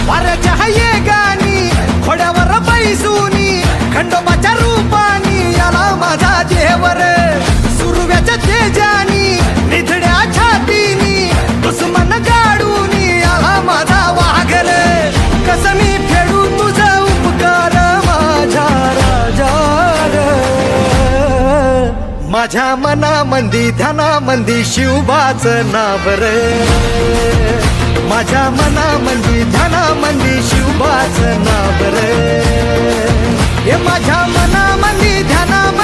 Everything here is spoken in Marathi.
वाऱ्याच्या हाये गाणी खोड्यावर बैसूनी खंडोबाच्या रूपानी आला माझा देवर सुरव्याच्या तेजानी निधड्या छातीनी दुश्मन गाडूनी आला माझा वाघर कस मी फेडू तुझा उपकार माझ्या राजा माझ्या मनामंदी ध्यानामंदी शिवबाच नाव रे माझ्या मनामंदी ध्यानामंदी शिवबाच नाव रे हे माझ्या मनामंदी ध्यानामंदी